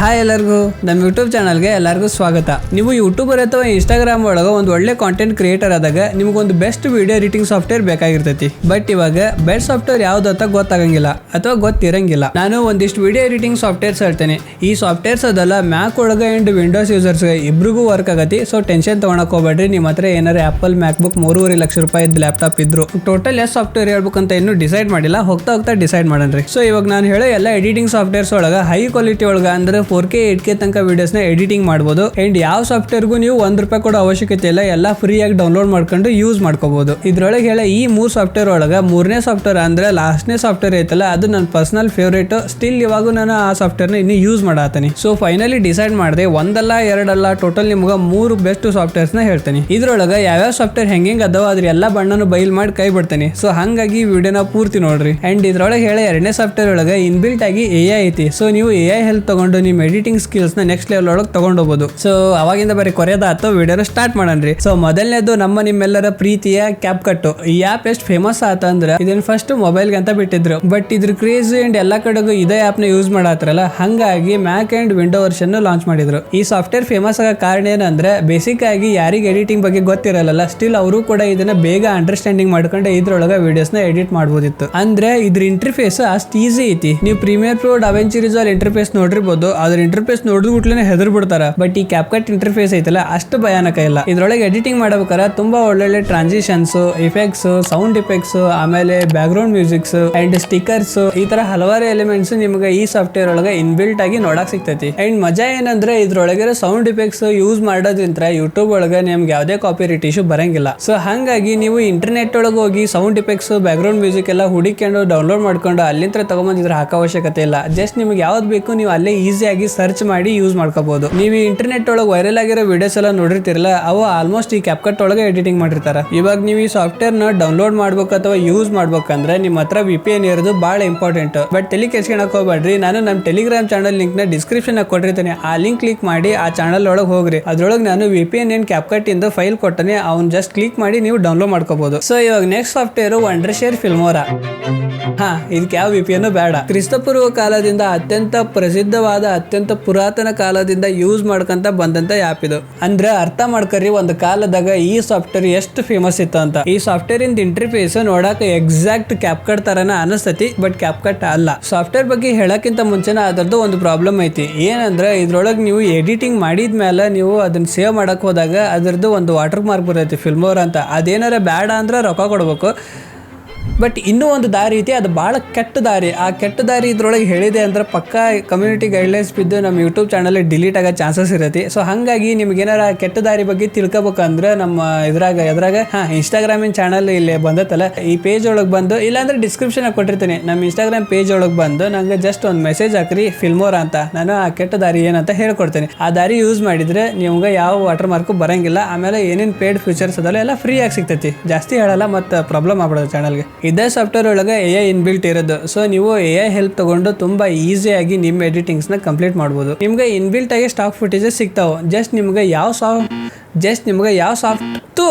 Hi ಎಲ್ಲರಿಗೂ ನಮ್ಮ YouTube ಚಾನಲ್ಗೆ ಎಲ್ಲರಿಗೂ ಸ್ವಾಗತ. ನೀವು ಯೂಟ್ಯೂಬರ್ ಅಥವಾ ಇನ್ಸ್ಟಾಗ್ರಾಮ್ ಒಳಗೆ ಒಂದು ಒಳ್ಳೆ ಕಾಂಟೆಂಟ್ ಕ್ರಿಯೇಟರ್ ಆದಾಗ ನಿಮಗೊಂದು ಬೆಸ್ಟ್ ವಿಡಿಯೋ ಎಡಿಟಿಂಗ್ ಸಾಫ್ಟ್ವೇರ್ ಬೇಕಾಗಿರ್ತೈತಿ. ಬಟ್ ಇವಾಗ ಬೆಸ್ಟ್ ಸಾಫ್ಟ್ವೇರ್ ಯಾವ್ದು ಅಂತ ಗೊತ್ತಾಗಂಗಿಲ್ಲ ಅಥವಾ ಗೊತ್ತಿರಂಗಿಲ್ಲ. ನಾನು ಒಂದಿಷ್ಟು ವಿಡಿಯೋ ಎಡಿಟಿಂಗ್ ಸಾಫ್ಟ್ವೇರ್ಸ್ ಹೇಳ್ತೇನೆ. ಈ ಸಾಫ್ಟ್ವೇರ್ಸ್ ಅದಲ್ಲ ಮ್ಯಾಕ್ ಒಳಗೆ ಅಂಡ್ ವಿಂಡೋಸ್ ಯೂಸರ್ಸ್ಗೆ ಇಬ್ರಿಗೂ ವರ್ಕ್ ಆಗತಿ. ಸೊ ಟೆನ್ಷನ್ ತಗೊಳಕ್ ಹೋಗ್ಬೇಡ್ರಿ. ನಿಮ್ಮ ಹತ್ರ ಏನಾರ ಆಪಲ್ ಮ್ಯಾಕ್ಬುಕ್ 3.5 ಲಕ್ಷ ರೂಪಾಯಿ ಲ್ಯಾಪ್ಟಾಪ್ ಇದ್ರು ಟೋಟಲ್ ಎಷ್ಟು ಸಾಫ್ಟ್ವೇರ್ ಹೇಳ್ಬೇಕಂತ ಇನ್ನೂ ಡಿಸೈಡ್ ಮಾಡಿಲ್ಲ. ಹೋಗ್ತಾ ಡಿಸೈಡ್ ಮಾಡನ್ರಿ. ಸೊ ಇವಾಗ ನಾನು ಹೇಳೋ ಎಲ್ಲ ಎಡಿಟಿಂಗ್ ಸಾಫ್ಟ್ವೇರ್ಸ್ ಒಳಗೆ ಹೈ ಕ್ವಾಲಿಟಿ ಒಳಗೆ ಅಂದ್ರೆ 4K 8K ತನಕ ವಿಡಿಯೋಸ್ನ ಎಡಿಟಿಂಗ್ ಮಾಡ್ಬೋದು. ಅಂಡ್ ಯಾವ ಸಾಫ್ಟ್ವೇರ್ಗೂ ನೀವು ₹1 ಕೊಡೋ ಅವಶ್ಯಕತೆ ಇಲ್ಲ. ಎಲ್ಲ ಫ್ರೀ ಆಗಿ ಡೌನ್ಲೋಡ್ ಮಾಡ್ಕೊಂಡು ಯೂಸ್ ಮಾಡ್ಕೋಬಹುದು. ಇದ್ರೊಳಗೆ ಹೇಳ ಈ 3 ಸಾಫ್ಟ್ವೇರ್ ಒಳಗೆ 3ನೇ ಸಾಫ್ಟ್ವೇರ್ ಅಂದ್ರೆ ಲಾಸ್ಟ್ನೇ ಸಾಫ್ಟ್ವೇರ್ ಐತಲ್ಲ, ಅದು ನನ್ನ ಪರ್ಸನಲ್ ಫೇವ್ರೇಟ್. ಸ್ಟಿಲ್ ಇವಾಗ ನಾನು ಆ ಸಾಫ್ಟ್ವೇರ್ನ ಇನ್ನೂ ಯೂಸ್ ಮಾಡಾತೀನಿ. ಸೊ ಫೈನಲಿ ಡಿಸೈಡ್ ಮಾಡಿದೆ, ಒಂದಲ್ಲ ಎರಡಲ್ಲ ಟೋಟಲ್ ನಿಮ್ಗೆ 3 ಬೆಸ್ಟ್ ಸಾಫ್ಟ್ವೇರ್ಸ್ ನ ಹೇಳ್ತೀನಿ. ಇದ್ರೊಳಗೆ ಯಾವ್ಯಾವ ಸಾಫ್ಟ್ವೇರ್ ಹೆಂಗೆ ಅದಾವ ಅದ್ರ ಎಲ್ಲ ಬಣ್ಣನು ಬೈಲ್ ಮಾಡಿ ಕೈ ಬಿಡ್ತೀನಿ. ಸೊ ಹಂಗಾಗಿ ವಿಡಿಯೋನ ಪೂರ್ತಿ ನೋಡ್ರಿ. ಅಂಡ್ ಇದ್ರೊಳಗೆ ಹೇಳ 2ನೇ ಸಾಫ್ಟ್ವೇರ್ ಒಳಗೆ ಇನ್ಬಿಲ್ಟ್ ಆಗಿ AI ಐತಿ. ಸೊ ನೀವು AI ಹೆಲ್ಪ್ ತಗೊಂಡು ನಿಮ್ಮ ಎಡಿಟಿಂಗ್ ಸ್ಕಿಲ್ಸ್ ನ ನೆಕ್ಸ್ಟ್ ಲೆವೆಲ್ ಒಳಗೆ ತಗೊಂಡೋಗ್ಬೋದು. ಸೊ ಅವಾಗಿಂದ ಬರೀ ಕೊರೆಯೋದ ಆತು, ವಿಡಿಯೋನ ಸ್ಟಾರ್ಟ್ ಮಾಡನ್ರಿ. ಸೊ ಮೊದಲನೇದು ನಿಮ್ಮೆಲ್ಲರ ಪ್ರೀತಿಯ ಕ್ಯಾಪ್ ಕಟ್. ಈ ಆಪ್ ಎಷ್ಟು ಫೇಮಸ್ ಆತ ಅಂದ್ರೆ ಇದನ್ನ ಫಸ್ಟ್ ಮೊಬೈಲ್ಗೆ ಅಂತ ಬಿಟ್ಟಿದ್ರು. ಬಟ್ ಇದ್ರ ಕ್ರೇಜ್ ಅಂಡ್ ಎಲ್ಲಾ ಕಡೆಗೂ ಇದೇ ಆಪ್ ನ ಯೂಸ್ ಮಾಡಾತ್ರಲ್ಲ, ಹಂಗಾಗಿ ಮ್ಯಾಕ್ ಅಂಡ್ ವಿಂಡೋ ವರ್ಷನ್ ಲಾಂಚ್ ಮಾಡಿದ್ರು. ಈ ಸಾಫ್ಟ್ವೇರ್ ಫೇಮಸ್ ಆಗ ಕಾರಣ ಏನಂದ್ರೆ ಬೇಸಿಕ್ ಆಗಿ ಯಾರಿಗೆ ಎಡಿಟಿಂಗ್ ಬಗ್ಗೆ ಗೊತ್ತಿರಲ್ಲ, ಸ್ಟಿಲ್ ಅವರು ಕೂಡ ಇದನ್ನ ಬೇಗ ಅಂಡರ್ಸ್ಟ್ಯಾಂಡಿಂಗ್ ಮಾಡ್ಕೊಂಡು ಇದ್ರೊಳಗ ವಿಡಿಯೋಸ್ ನ ಎಡಿಟ್ ಮಾಡಬಹುದಿತ್ತು. ಅಂದ್ರೆ ಇದ್ರ ಇಂಟರ್ಫೇಸ್ ಅಷ್ಟು ಈಸಿ ಐತಿ. ನೀವು Premiere Pro DaVinci Resolve interface ನೋಡಿರ್ಬೋದು. ಅದ್ರ ಇಂಟರ್ಫೇಸ್ ನೋಡಿದ್ಬಿಟ್ಲೇನೆ ಹೆದರ್ ಬಿಡ್ತಾರ. ಬಟ್ ಈ ಕ್ಯಾಪ್ಕಟ್ ಇಂಟರ್ಫೇಸ್ ಐತಲ್ಲ ಅಷ್ಟು ಭಯಾನಕ ಇಲ್ಲ. ಇದ್ರೊಳಗೆ ಎಡಿಟಿಂಗ್ ಮಾಡಬೇಕಾದ್ರೆ ತುಂಬಾ ಒಳ್ಳೊಳ್ಳೆ ಟ್ರಾನ್ಸಿಷನ್ಸ್, ಇಫೆಕ್ಟ್ಸ್, ಸೌಂಡ್ ಇಫೆಕ್ಟ್ಸ್, ಆಮೇಲೆ back ground musics and stickers, ಈ ತರ ಹಲವಾರು ಎಲಿಮೆಂಟ್ಸ್ ನಿಮ್ಗೆ ಈ ಸಾಫ್ಟ್ವೇರ್ ಒಳಗೆ ಇನ್ಬಿಲ್ಟ್ ಆಗಿ ನೋಡಕ್ ಸಿಗ್ತೈತಿ. ಅಂಡ್ ಮಜಾ ಏನಂದ್ರೆ ಇದ್ರೊಳಗೆ ಸೌಂಡ್ ಇಫೆಕ್ಟ್ಸ್ ಯೂಸ್ ಮಾಡೋದ್ರಿಂದ ಯೂಟ್ಯೂಬ್ ಒಳಗೆ ನಿಮ್ಗೆ ಯಾವುದೇ ಕಾಪಿರೈಟ್ ಇಶ್ಯೂ ಬರಂಗಿಲ್ಲ. ಸೊ ಹಂಗಾಗಿ ನೀವು ಇಂಟರ್ನೆಟ್ ಒಳಗೆ ಹೋಗಿ sound effects, back ground music ಎಲ್ಲ ಹುಡುಕೊಂಡು ಡೌನ್ಲೋಡ್ ಮಾಡ್ಕೊಂಡು ಅಲ್ಲಿಂದ ತಗೊಂಬಂದಿದ್ರೆ ಹಾಕೋ ಅವಶ್ಯಕತೆ ಇಲ್ಲ. ಜಸ್ಟ್ ನಿಮ್ಗೆ ಯಾವ್ದು ಬೇಕು ನೀವು ಅಲ್ಲೇ ಈಸಿಯಾಗಿ ಸರ್ಚ್ ಮಾಡಿ ಯೂಸ್ ಮಾಡ್ಕೋಬಹುದು. ನೀವು ಇಂಟರ್ನೆಟ್ ಒಳಗೆ ವೈರಲ್ ಆಗಿರೋ ವಿಡಿಯೋಸ್ ಎಲ್ಲ ನೋಡಿರ್ತಿರಲ್ಲ, ಅವು ಆಲ್ಮೋಸ್ಟ್ ಈ ಕ್ಯಾಪ್ಕಟ್ ಒಳಗೆ ಎಡಿಟಿಂಗ್ ಮಾಡಿರ್ತಾರ. ಇವಾಗ ನೀವು ಈ ಸಾಫ್ಟ್ವೇರ್ ನ ಡೌನ್ಲೋಡ್ ಮಾಡ್ಬೇಕು ಅಥವಾ ಯೂಸ್ ಮಾಡ್ಬೇಕಂದ್ರೆ ನಿಮ್ಮ ಹತ್ರ VPN ಇರೋದು ಬಹಳ ಇಂಪಾರ್ಟೆಂಟ್. ಬಟ್ ತಲೆ ಕೆಡ್ಸ್ಕೊಳಕ್ ಹೋಗ್ಬೇಡ್ರಿ. ನಾನು ನಮ್ಮ ಟೆಲಿಗ್ರಾಮ್ ಚಾನಲ್ ಲಿಂಕ್ ನ ಡಿಸ್ಕ್ರಿಪ್ಷನ್ ಕೊಟ್ಟಿರ್ತೀನಿ. ಆ ಲಿಂಕ್ ಕ್ಲಿಕ್ ಮಾಡಿ ಆ ಚಾನಲ್ ಒಳಗೆ ಹೋಗ್ರಿ. ಅದ್ರೊಳಗೆ ನಾನು VPN ಏನ್ ಕ್ಯಾಪ್ಕಟ್ ಇಂದ ಫೈಲ್ ಕೊಟ್ಟನೆ, ಅವ್ನ್ ಜಸ್ಟ್ ಕ್ಲಿಕ್ ಮಾಡಿ ನೀವು ಡೌನ್ಲೋಡ್ ಮಾಡ್ಕೋಬಹುದು. ಸೊ ಇವಾಗ ನೆಕ್ಸ್ಟ್ ಸಾಫ್ಟ್ವೇರ್ ವಂಡರ್ಶೇರ್ ಫಿಲ್ಮೋರಾ. ಇದಕ್ಕೆ ಯಾವ VPN ಬೇಡ. ಕ್ರಿಸ್ತಪೂರ್ವ ಕಾಲದಿಂದ ಅತ್ಯಂತ ಪ್ರಸಿದ್ಧವಾದ, ಅತ್ಯಂತ ಪುರಾತನ ಕಾಲದಿಂದ ಯೂಸ್ ಮಾಡ್ಕೊಂತ ಬಂದಂತ ಆಪ್ ಇದು. ಅಂದ್ರೆ ಅರ್ಥ ಮಾಡ್ಕರಿ ಒಂದು ಕಾಲದಾಗ ಈ ಸಾಫ್ಟ್ವೇರ್ ಎಷ್ಟು ಫೇಮಸ್ ಇತ್ತು ಅಂತ. ಈ ಸಾಫ್ಟ್ವೇರ್ ಇಂದ ಇಂಟರ್ಫೇಸ್ ನೋಡಾಕ ಎಕ್ಸಾಕ್ಟ್ ಕ್ಯಾಪ್ಕಟ್ ತರನ ಅನಿಸ್ತತಿ, ಬಟ್ ಕ್ಯಾಪ್ಕಟ್ ಅಲ್ಲ. ಸಾಫ್ಟ್ವೇರ್ ಬಗ್ಗೆ ಹೇಳಕ್ಕಿಂತ ಮುಂಚೆನ ಅದರದ್ದು ಒಂದು ಪ್ರಾಬ್ಲಮ್ ಐತಿ. ಏನಂದ್ರೆ ಇದ್ರೊಳಗೆ ನೀವು ಎಡಿಟಿಂಗ್ ಮಾಡಿದ್ಮೇಲೆ ನೀವು ಅದನ್ನ ಸೇವ್ ಮಾಡಕ್ ಹೋದಾಗ ಅದರದ್ದು ಒಂದು ವಾಟರ್ ಮಾರ್ಕ್ ಬರ್ತೈತಿ, ಫಿಲ್ಮೋರಾ ಅಂತ. ಅದೇನಾರ ಬೇಡ ಅಂದ್ರೆ ರೊಕ್ಕ ಕೊಡ್ಬೇಕು. ಬಟ್ ಇನ್ನೂ ಒಂದು ದಾರಿ ಐತಿ, ಅದು ಭಾಳ ಕೆಟ್ಟ ದಾರಿ. ಆ ಕೆಟ್ಟ ದಾರಿ ಇದ್ರೊಳಗೆ ಹೇಳಿದೆ ಅಂದ್ರೆ ಪಕ್ಕಾ ಕಮ್ಯುನಿಟಿ ಗೈಡ್ಲೈನ್ಸ್ ಬಿದ್ದು ನಮ್ಮ ಯೂಟ್ಯೂಬ್ ಚಾನಲ್ ಡಿಲೀಟ್ ಆಗೋ ಚಾನ್ಸಸ್ ಇರತ್ತೆ. ಸೊ ಹಾಗಾಗಿ ನಿಮ್ಗೆ ಏನಾರ ಕೆಟ್ಟ ದಾರಿ ಬಗ್ಗೆ ತಿಳ್ಕೊಬೇಕಂದ್ರೆ ನಮ್ಮ ಎದ್ರಾಗ ಇನ್ಸ್ಟಾಗ್ರಾಮಿನ ಚಾನಲ್ ಇಲ್ಲಿ ಬಂದತ್ತಲ್ಲ, ಈ ಪೇಜ್ ಒಳಗೆ ಬಂದು, ಇಲ್ಲಾಂದ್ರೆ ಡಿಸ್ಕ್ರಿಪ್ಷನ್ ಕೊಟ್ಟಿರ್ತೀನಿ, ನಮ್ಮ ಇನ್ಸ್ಟಾಗ್ರಾಮ್ ಪೇಜ್ ಒಳಗೆ ಬಂದು ನಂಗೆ ಜಸ್ಟ್ ಒಂದು ಮೆಸೇಜ್ ಹಾಕ್ರಿ ಫಿಲ್ಮೋರಾ ಅಂತ. ನಾನು ಆ ಕೆಟ್ಟ ದಾರಿ ಏನಂತ ಹೇಳ್ಕೊಡ್ತೇನೆ. ಆ ದಾರಿ ಯೂಸ್ ಮಾಡಿದ್ರೆ ನಿಮ್ಗೆ ಯಾವ ವಾಟರ್ ಮಾರ್ಕು ಬರಂಗಿಲ್ಲ. ಆಮೇಲೆ ಏನೇನು ಪೇಡ್ ಫೀಚರ್ಸ್ ಅದಲ್ಲ ಎಲ್ಲ ಫ್ರೀ ಆಗಿ ಸಿಗ್ತೈತಿ. ಜಾಸ್ತಿ ಹೇಳಲ್ಲ, ಮತ್ತೆ ಪ್ರಾಬ್ಲಮ್ ಆಗ್ಬಿಡೋದು ಚಾನಲ್ಗೆ. ಇದೇ ಸಾಫ್ಟ್ವೇರ್ ಒಳಗೆ AI ಇನ್ಬಿಲ್ಟ್ ಇರೋದು. ಸೊ ನೀವು AI ಹೆಲ್ಪ್ ತಗೊಂಡು ತುಂಬಾ ಈಸಿಯಾಗಿ ನಿಮ್ಮ ಎಡಿಟಿಂಗ್ಸ್ ನ ಕಂಪ್ಲೀಟ್ ಮಾಡಬಹುದು. ನಿಮ್ಗೆ ಇನ್ಬಿಲ್ಟ್ ಆಗಿ ಸ್ಟಾಕ್ ಫುಟೇಜಸ್ ಸಿಗ್ತಾವ. ಜಸ್ಟ್ ನಿಮ್ಗೆ ಯಾವ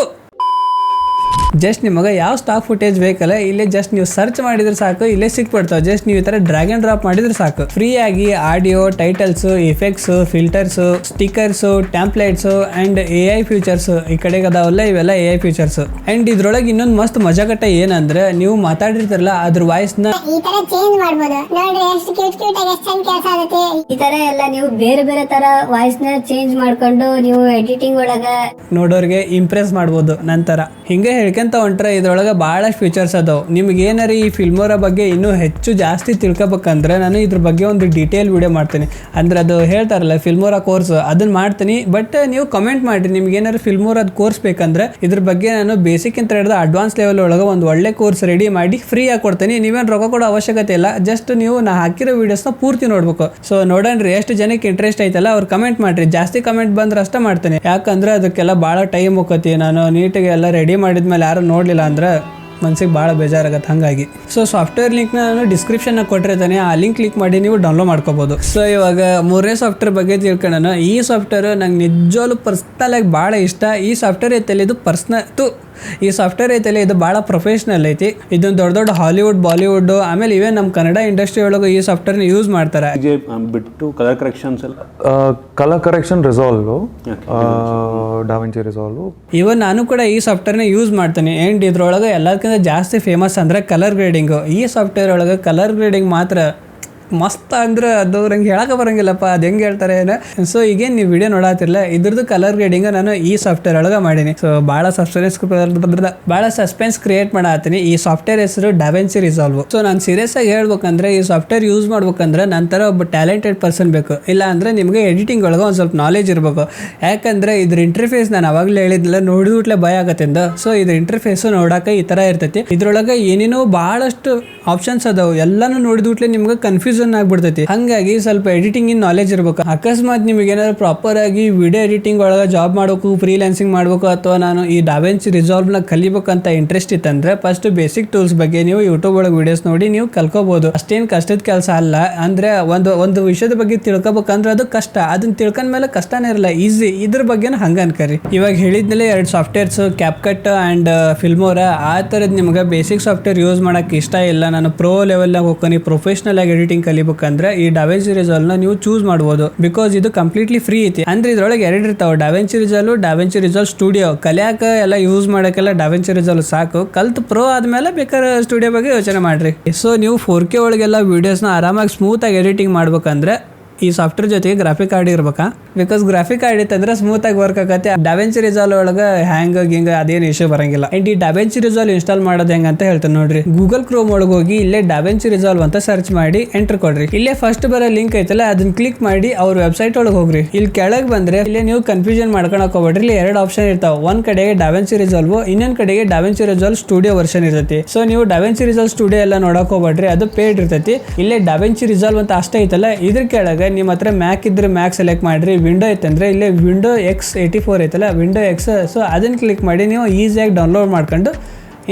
ಸ್ಟಾಕ್ ಫುಟೇಜ್ ಬೇಕಲ್ಲ, ಇಲ್ಲೇ ಜಸ್ಟ್ ನೀವು ಸರ್ಚ್ ಮಾಡಿದ್ರೆ ಸಾಕು, ಇಲ್ಲೇ ಸಿಕ್ಬಿಡ್ತಾವೆ. ಜಸ್ಟ್ ನೀವು ಈ ತರ ಡ್ರ್ಯಾಗ್ ಅಂಡ್ ಡ್ರಾಪ್ ಮಾಡಿದ್ರೆ ಸಾಕು. ಫ್ರೀ ಆಗಿ audio, titles, effects, filters, stickers, templates and AI features ಈ ಕಡೆಗೆ ಅದಾವಲ್ಲ, ಇವೆಲ್ಲ AI ಫೀಚರ್ಸ್. ಅಂಡ್ ಇದ್ರೊಳಗೆ ಇನ್ನೊಂದು ಮಸ್ತ್ ಮಜಾಗಟ್ಟ ಏನಂದ್ರೆ ನೀವು ಮಾತಾಡಿರ್ತಾರಲ್ಲ ಅದ್ರ ವಾಯ್ಸ್ ನ ಈ ತರ ಚೇಂಜ್ ಮಾಡಬಹುದು. ನೋಡ್ರಿ ಎಷ್ಟು ಕ್ಯೂಟ್ ಕ್ಯೂಟ್ ಆಗಿ ಎಷ್ಟು ಚಂದ ಕೆಲಸ ಆಗುತ್ತೆ. ಈ ತರ ಎಲ್ಲ ನೀವು ಬೇರೆ ಬೇರೆ ತರ ವಾಯ್ಸ್ ನ ಚೇಂಜ್ ಮಾಡ್ಕೊಂಡು ನೀವು ಎಡಿಟಿಂಗ್ ಒಳಗ ನೋಡೋರ್ಗೆ ಇಂಪ್ರೆಸ್ ಮಾಡ್ಬೋದು. ನಂತರ ಹಿಂಗೆ ಹೇಳ್ಕೊಂತ ಹೊಂಟ್ರೆ ಇದ್ರೊಳಗೆ ಬಹಳಷ್ಟು ಫೀಚರ್ಸ್ ಅದಾವ. ನಿಮ್ಗೆ ಏನಾರ ಈ ಫಿಲ್ಮೋರಾ ಬಗ್ಗೆ ಇನ್ನೂ ಹೆಚ್ಚು ಜಾಸ್ತಿ ತಿಳ್ಕೊಬೇಕಂದ್ರೆ ನಾನು ಇದ್ರ ಬಗ್ಗೆ ಒಂದು ಡೀಟೇಲ್ ವಿಡಿಯೋ ಮಾಡ್ತೀನಿ. ಅಂದ್ರೆ ಅದು ಹೇಳ್ತಾರಲ್ಲ ಫಿಲ್ಮೋರಾ ಕೋರ್ಸ್, ಅದನ್ನ ಮಾಡ್ತೀನಿ. ಬಟ್ ನೀವು ಕಮೆಂಟ್ ಮಾಡ್ರಿ, ನಿಮ್ಗೆ ಏನಾರು ಫಿಲ್ಮೋರಾದ ಕೋರ್ಸ್ ಬೇಕಂದ್ರೆ ಇದ್ರ ಬಗ್ಗೆ ನಾನು ಬೇಸಿಕ್ ಅಂತ ಹಿಡಿದು ಅಡ್ವಾನ್ಸ್ ಲೆವೆಲ್ ಒಳಗೆ ಒಂದು ಒಳ್ಳೆ ಕೋರ್ಸ್ ರೆಡಿ ಮಾಡಿ ಫ್ರೀ ಆಗಿ ಕೊಡ್ತೀನಿ. ನೀವೇನು ರೊಕ್ಕ ಕೊಡೋ ಅವಶ್ಯಕತೆ ಇಲ್ಲ. ಜಸ್ಟ್ ನೀವು ನಾ ಹಾಕಿರೋ ವಿಡಿಯೋಸ್ನ ಪೂರ್ತಿ ನೋಡ್ಬೇಕು. ಸೊ ನೋಡೋಣ್ರಿ ಎಷ್ಟು ಜನಕ್ಕೆ ಇಂಟ್ರೆಸ್ಟ್ ಐತಲ್ಲ ಅವ್ರು ಕಮೆಂಟ್ ಮಾಡ್ರಿ. ಜಾಸ್ತಿ ಕಮೆಂಟ್ ಬಂದ್ರೆ ಅಷ್ಟೇ ಮಾಡ್ತೀನಿ. ಯಾಕಂದ್ರೆ ಅದಕ್ಕೆಲ್ಲ ಭಾಳ ಟೈಮ್ ಹೋಗತಿ. ನಾನು ನೀಟಾಗಿ ಎಲ್ಲ ರೆಡಿ ಮಾಡಿದ್ಮೇಲೆ ಯಾರು ನೋಡಲಿಲ್ಲ ಅಂದ್ರೆ ಮನ್ಸಿಗೆ ಭಾಳ ಬೇಜಾರಾಗತ್ತೆ. ಹಾಗಾಗಿ ಸೊ ಸಾಫ್ಟ್ವೇರ್ ಲಿಂಕ್ನ ನಾನು ಡಿಸ್ಕ್ರಿಪ್ಷನ್ ಕೊಟ್ಟಿರ್ತಾನೆ, ಆ ಲಿಂಕ್ ಕ್ಲಿಕ್ ಮಾಡಿ ನೀವು ಡೌನ್ಲೋಡ್ ಮಾಡ್ಕೋಬಹುದು. ಸೊ ಇವಾಗ 3ನೇ ಸಾಫ್ಟ್ವೇರ್ ಬಗ್ಗೆ ತಿಳ್ಕೊಳ್ಳೋಣ. ಈ ಸಾಫ್ಟ್ವೇರ್ ನಂಗೆ ನಿಜವಾಗ್ಲೂ ಪರ್ಸ್ನಲ್ ಆಗಿ ಭಾಳ ಇಷ್ಟ. ಈ ಸಾಫ್ಟ್ವೇರ್ ಐತಲ್ಲ, ಇದು ಈ ಸಾಫ್ಟ್ವೇರ್ ಐತಲ್ಲ ಇದು ಭಾಳ ಪ್ರೊಫೆಷ್ನಲ್ ಐತಿ. ಇದೊಂದು ದೊಡ್ಡ ದೊಡ್ಡ ಹಾಲಿವುಡ್, ಬಾಲಿವುಡ್, ಆಮೇಲೆ ಇವೇ ನಮ್ಮ ಕನ್ನಡ ಇಂಡಸ್ಟ್ರಿ ಒಳಗೆ ಈ ಸಾಫ್ಟ್ವೇರ್ನ ಯೂಸ್ ಮಾಡ್ತಾರೆ. ಬಿಟ್ಟು ಕಲರ್ ಕರೆಕ್ಷನ್ಸ್ ಎಲ್ಲ colour correction resolve, DaVinci Resolve. Even ನಾನು ಕೂಡ ಈ ಸಾಫ್ಟ್ವೇರ್ನ ಯೂಸ್ ಮಾಡ್ತೀನಿ. ಆ್ಯಂಡ್ ಇದ್ರೊಳಗೆ ಎಲ್ಲದಕ್ಕಿಂತ ಜಾಸ್ತಿ ಫೇಮಸ್ ಅಂದರೆ ಕಲರ್ ಗ್ರೇಡಿಂಗು. ಈ ಸಾಫ್ಟ್ವೇರ್ ಒಳಗೆ ಕಲರ್ ಗ್ರೇಡಿಂಗ್ ಮಾತ್ರ ಮಸ್ತ್ ಅಂದ್ರೆ ಅದು ನಂಗೆ ಹೇಳಕ್ಕೆ ಬರೋಂಗಿಲ್ಲಪ್ಪ, ಅದು ಹೆಂಗೆ ಹೇಳ್ತಾರೆ ಏನೋ. ಸೊ ಈಗೇನು ನೀವು ವಿಡಿಯೋ ನೋಡತ್ತಿರಲ್ಲ, ಇದ್ರದ್ದು ಕಲರ್ ಗ್ರೇಡಿಂಗ್ ನಾನು ಈ ಸಾಫ್ಟ್ವೇರ್ ಒಳಗೆ ಮಾಡೀನಿ. ಸೊ ಭಾಳ ಸಸ್ಪೆನ್ಸ್ ಕ್ರಿಯೇಟ್ ಮಾಡತ್ತೀನಿ. ಈ ಸಾಫ್ಟ್ವೇರ್ ಹೆಸರು ಡಾವಿಂಚಿ ರಿಸಾಲ್ವ್. ಸೊ ನಾನು ಸೀರಿಯಸ್ ಆಗಿ ಹೇಳ್ಬೇಕಂದ್ರೆ ಈ ಸಾಫ್ಟ್ವೇರ್ ಯೂಸ್ ಮಾಡ್ಬೇಕಂದ್ರೆ ನಂತರ ಒಬ್ಬ ಟ್ಯಾಲೆಂಟೆಡ್ ಪರ್ಸನ್ ಬೇಕು, ಇಲ್ಲ ಅಂದರೆ ನಿಮಗೆ ಎಡಿಟಿಂಗ್ ಒಳಗೆ ಒಂದು ಸ್ವಲ್ಪ ನಾಲೆಜ್ ಇರಬೇಕು. ಯಾಕಂದರೆ ಇದ್ರ ಇಂಟರ್ಫೇಸ್ ನಾನು ಅವಾಗಲೇ ಹೇಳಿದ್ನಲ್ಲ, ನೋಡಿದ್ಬಿಟ್ಲೆ ಭಯ ಆಗತ್ತಿಂದ. ಸೊ ಇದ್ರ ಇಂಟರ್ಫೇಸು ನೋಡೋಕೆ ಈ ಥರ ಇರ್ತೈತಿ. ಇದ್ರೊಳಗೆ ಏನೇನೋ ಭಾಳಷ್ಟು ಆಪ್ಷನ್ಸ್ ಅದಾವೆ, ಎಲ್ಲಾನು ನೋಡಿದ್ಬಿಟ್ಲೆ ನಿಮ್ಗೆ ಕನ್ಫ್ಯೂಷನ್ ಆಗ್ಬಿಡ್ತೈತಿ. ಹಂಗಾಗಿ ಸ್ವಲ್ಪ ಎಡಿಟಿಂಗ್ ಇನ್ ನಾಲೆಜ್ ಇರಬೇಕು. ಅಕಸ್ಮಾತ್ ನಿಮಗೆ ಏನಾದ್ರು ಪ್ರಾಪರ್ ಆಗಿ ವಿಡಿಯೋ ಎಡಿಟಿಂಗ್ ಒಳಗೆ ಜಾಬ್ ಮಾಡಬೇಕು, ಫ್ರೀಲ್ಯಾನ್ಸಿಂಗ್ ಮಾಡಬೇಕು, ಅಥವಾ ನಾನು ಈ ಡಾವಿಂಚಿ ರಿಸಾಲ್ವ್ನ ಕಲಿಬೇಕಂತ ಇಂಟ್ರೆಸ್ಟ್ ಇತ್ತಂದ್ರೆ ಫಸ್ಟ್ ಬೇಸಿಕ್ ಟೂಲ್ಸ್ ಬಗ್ಗೆ ನೀವು ಯೂಟ್ಯೂಬ್ ಒಳಗೆ ವಿಡಿಯೋಸ್ ನೋಡಿ ನೀವು ಕಲ್ಕೋಬಹುದು. ಅಷ್ಟೇನು ಕಷ್ಟದ ಕೆಲಸ ಅಲ್ಲ. ಅಂದ್ರೆ ಒಂದು ವಿಷಯದ ಬಗ್ಗೆ ತಿಳ್ಕೊಬೇಕಂದ್ರೆ ಅದು ಕಷ್ಟ, ಅದನ್ನ ತಿಳ್ಕೊಂಡ್ಮೇಲೆ ಕಷ್ಟನೇ ಇರಲ್ಲ, ಈಸಿ. ಇದ್ರ ಬಗ್ಗೆನೂ ಹಂಗೆ ಅನ್ಕರಿ. ಇವಾಗ ಹೇಳಿದ್ಮೇಲೆ 2 ಸಾಫ್ಟ್ವೇರ್ಸ್, ಕ್ಯಾಪ್ಕಟ್ ಆ್ಯಂಡ್ ಫಿಲ್ಮೋರಾ. ಆ ಥರದ್ದು ನಿಮ್ಗೆ ಬೇಸಿಕ್ ಸಾಫ್ಟ್ವೇರ್ ಯೂಸ್ ಮಾಡೋಕ್ಕೆ ಇಷ್ಟ ಇಲ್ಲ, ನಾನು ಪ್ರೋ ಲೆವೆಲ್ನಾಗ ಹೋಗ್ತೀನಿ, ಪ್ರೊಫೆಷನಲ್ ಆಗಿ ಎಡಿಟಿಂಗ್ ಕಲಿಬೇಕಂದ್ರೆ ಈ ಡಾವಿಂಚಿ ರಿಸಾಲ್ವ್ನ ನೀವು ಚೂಸ್ ಮಾಡ್ಬೋದು. ಬಿಕಾಸ್ ಇದು ಕಂಪ್ಲೀಟ್ಲಿ ಫ್ರೀ ಐತಿ. ಅಂದ್ರೆ ಇದ್ರೊಳಗೆ 2 ಇರ್ತಾವೆ, DaVinci Resolve, DaVinci Resolve studio. ಕಲಿಯಾಕ ಎಲ್ಲ ಯೂಸ್ ಮಾಡೋಕ್ಕೆಲ್ಲ ಡಾವಿಂಚಿ ರಿಸಾಲ್ವ್ ಸಾಕು. ಕಲ್ತು ಪ್ರೋ ಆದ್ಮೇಲೆ ಬೇಕಾದ್ರೆ ಸ್ಟುಡಿಯೋ ಬಗ್ಗೆ ಯೋಚನೆ ಮಾಡ್ರಿ. ಸೊ ನೀವು 4K ಒಳಗೆಲ್ಲ ವಿಡಿಯೋಸ್ನ ಆರಾಮಾಗಿ ಸ್ಮೂತಾಗಿ ಎಡಿಟಿಂಗ್ ಮಾಡ್ಬೇಕಂದ್ರೆ ಈ ಸಾಫ್ಟ್ವೇರ್ ಜೊತೆಗೆ ಗ್ರಾಫಿಕ್ ಕಾರ್ಡ್ ಇರ್ಬೇಕಾ. ಬಿಕಾಸ್ ಗ್ರಾಫಿಕ್ ಕಾರ್ಡ್ ಇತ್ತಂದ್ರೆ ಸ್ಮೂತ್ ಆಗಿ ವರ್ಕ್ ಆಗತ್ತೆ. ಡಾವಿಂಚಿ ರಿಸಾಲ್ವ್ ಒಳಗೆ ಹ್ಯಾಂಗ್ ಗಿಂಗ್ ಅದೇನು ಇಶ್ಯೂ ಬರಂಗಿಲ್ಲ. ಅಂಡ್ ಈ ಡಾವಿಂಚಿ ರಿಸಾಲ್ವ್ ಇನ್ಸ್ಟಾಲ್ ಮಾಡೋದು ಹೆಂಗೆ ಅಂತ ಹೇಳ್ತೇನೆ ನೋಡ್ರಿ. ಗೂಗಲ್ ಕ್ರೋಮ್ ಒಳಗೆ ಹೋಗಿ ಇಲ್ಲೇ ಡಾವಿಂಚಿ ರಿಸಾಲ್ವ್ ಅಂತ ಸರ್ಚ್ ಮಾಡಿ ಎಂಟರ್ ಕೊಡ್ರಿ. ಇಲ್ಲೇ ಫಸ್ಟ್ ಬರೋ ಲಿಂಕ್ ಐತಲ್ಲ ಅದನ್ನ ಕ್ಲಿಕ್ ಮಾಡಿ ಅವ್ರ ವೆಬ್ಸೈಟ್ ಒಳಗೆ ಹೋಗ್ರಿ. ಇಲ್ಲಿ ಕೆಳಗೆ ಬಂದ್ರೆ ಇಲ್ಲೇ ನೀವು ಕನ್ಫ್ಯೂಷನ್ ಮಾಡ್ಕೊಳಕ್ ಹೋಗ್ಬೇಡ್ರಿ. ಇಲ್ಲಿ 2 ಆಪ್ಷನ್ ಇರ್ತಾವ. ಒಂದ್ ಕಡೆಗೆ ಡಾವಿಂಚಿ ರಿಸಾಲ್ವ್, ಇನ್ನೊಂದ್ ಕಡೆಗೆ ಡಾವಿಂಚಿ ರಿಸಾಲ್ವ್ ಸ್ಟುಡಿಯೋ ವರ್ಷನ್ ಇರ್ತೈತಿ. ಸೊ ನೀವು ಡಾವಿಂಚಿ ರಿಸಾಲ್ವ್ ಸ್ಟುಡಿಯೋ ಎಲ್ಲ ನೋಡಕ್ ಹೋಗ್ಬೇಡ್ರಿ, ಅದು ಪೇಡ್ ಇರ್ತೈತಿ. ಇಲ್ಲೇ ಡಾವಿಂಚಿ ರಿಸಾಲ್ವ್ ಅಂತ ಅಷ್ಟೇ ಐತಲ್ಲ, ಇದ್ರ ಕೆಳಗೆ ನಿಮ್ಮ ಹತ್ರ ಮ್ಯಾಕ್ ಇದ್ರೆ ಮ್ಯಾಕ್ ಸೆಲೆಕ್ಟ್ ಮಾಡ್ರಿ. ವಿಂಡೋ ಐತಂದ್ರೆ ಇಲ್ಲೇ ವಿಂಡೋ X84 ಐತಲ್ಲ, ವಿಂಡೋ X. ಸೊ ಅದನ್ನ ಕ್ಲಿಕ್ ಮಾಡಿ ನೀವು ಈಸಿಯಾಗಿ ಡೌನ್ಲೋಡ್ ಮಾಡ್ಕೊಂಡು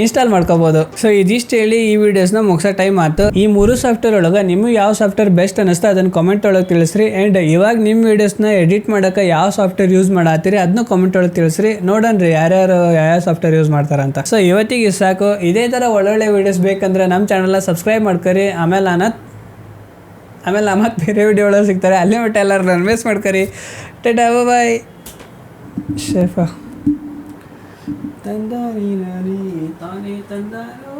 ಇನ್ಸ್ಟಾಲ್ ಮಾಡ್ಕೋಬಹುದು. ಸೊ ಇದಿಷ್ಟು ಹೇಳಿ ಈ ವಿಡಿಯೋಸ್ನ ಮುಗಿಸೋ ಟೈಮ್ ಆಯ್ತು. ಈ 3 ಸಾಫ್ಟ್ವೇರ್ ಒಳಗೆ ನಿಮ್ಗೆ ಯಾವ ಸಾಫ್ಟ್ವೇರ್ ಬೆಸ್ಟ್ ಅನಿಸ್ತಾ ಅದನ್ನ ಕಾಮೆಂಟ್ ಒಳಗೆ ತಿಳಿಸ್ರಿ. ಆ್ಯಂಡ್ ಇವಾಗ ನಿಮ್ಮ ವಿಡಿಯೋಸ್ನ ಎಡಿಟ್ ಮಾಡೋಕೆ ಯಾವ ಸಾಫ್ಟ್ವೇರ್ ಯೂಸ್ ಮಾಡತ್ತೀರಿ ಅದನ್ನ ಕಾಮೆಂಟ್ ಒಳಗೆ ತಿಳಿಸ್ರಿ. ನೋಡೋಣ್ರಿ ಯಾರ್ಯಾರು ಯಾವ ಸಾಫ್ಟ್ವೇರ್ ಯೂಸ್ ಮಾಡ್ತಾರಂತ. ಸೊ ಇವತ್ತಿಗೆ ಸಾಕು. ಇದೇ ಥರ ಒಳ್ಳೊಳ್ಳೆ ವಿಡಿಯೋಸ್ ಬೇಕಂದ್ರೆ ನಮ್ಮ ಚಾನಲ್ನ ಸಬ್ಸ್ಕ್ರೈಬ್ ಮಾಡ್ಕೊರಿ. ಆಮೇಲೆ ಮತ್ತೆ ಬೇರೆ ವಿಡಿಯೋ ಒಳಗೆ ಸಿಗ್ತಾರೆ. ಅಲ್ಲೇ ಬಿಟ್ಟು ಎಲ್ಲರೂ ರನ್ ವೇಸ್ ಮಾಡ್ಕೊರಿ. ಟಾಟಾ ಬಾಯ್. ಶೇಫಾ ತಂದಾನಿ ತಾನೇ ತಂದಾನೋ